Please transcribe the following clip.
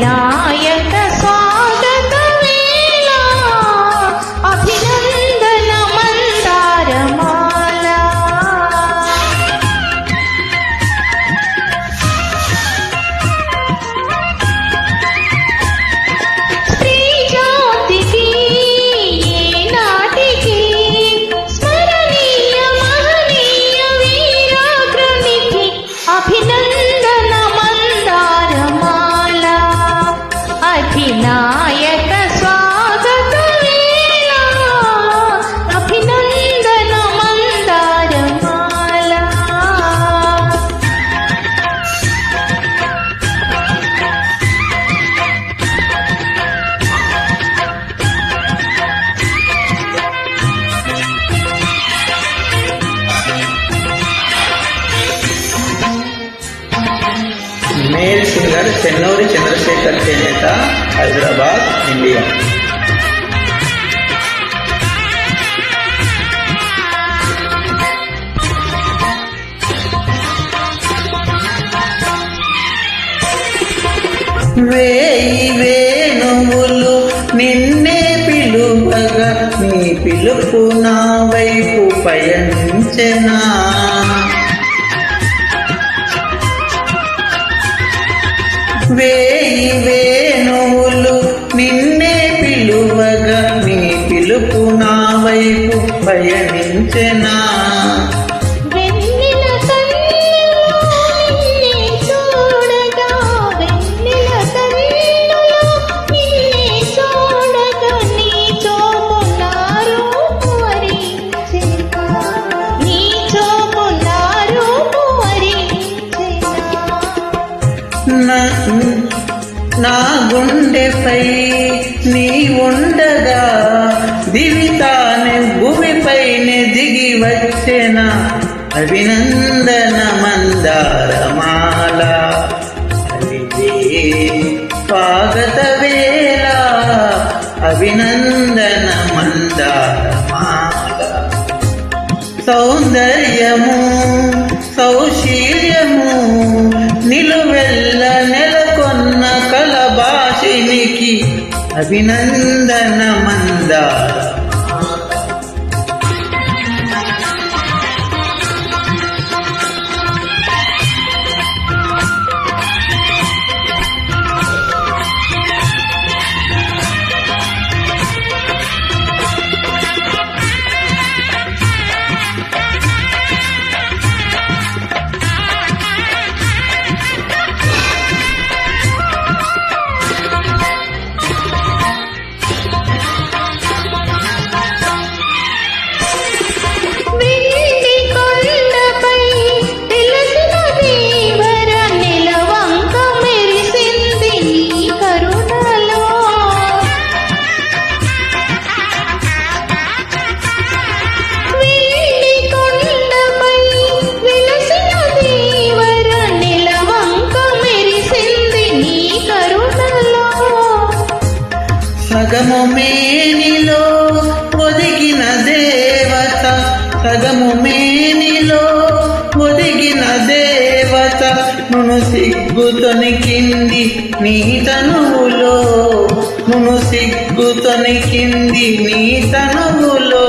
అధినాయక స్వాగత వేళ అభినందన మందారమాల స్త్రీ జాతికి ఏనాటికి స్మరణీయ మహనీయ వీరాగ్రనికి అభినందన మందారమాల అధినాయక స్వాగత వేళ అభినందన మందారమాల मेल सिंगर చెన్నూరి చంద్రశేఖర్ చేనేత హైదరాబాద్ ఇండియా వేయి వేణువులు నిన్నే పిలువగా నీ పిలుపు నా వైపు పయనించెనా వేయి వేణువులు నిన్నే పిలువగా నీ పిలుపు నా వైపు పయనించెనా వెన్నెల కన్నులో నిన్నే చూడగా వెన్నెల కన్నులో నిన్నే చూడగా నీ చూపు నా రూపు వరించెనా నీ చూపు నా రూపు వరించెనా నా గుండెపై నీ ఉండగా దివితానే భూమిపైనే దిగి వచ్చెన అభినందన మందారమాల అవిదే స్వాగత వేళ అభినందన మందారమాల సౌందర్యము సౌశీల్యము నిలువెల్ల నెలకొన్న కలభాషినికి అభినందన మందార వెండి కొండపై వెలసిన దేవర నిలవంక మెరిసింది నీ కరుణలో వెండి కొండపై వెలసిన దేవర నిలవంక మెరిసింది నీ కరుణలో సగము మేనిలో ఒదిగిన దేవత సగము మేనిలో ఒదిగిన దేవత నును సిగ్గుతొనికింది నీ తనువులో నును సిగ్గుతొనికింది నీ తనువులో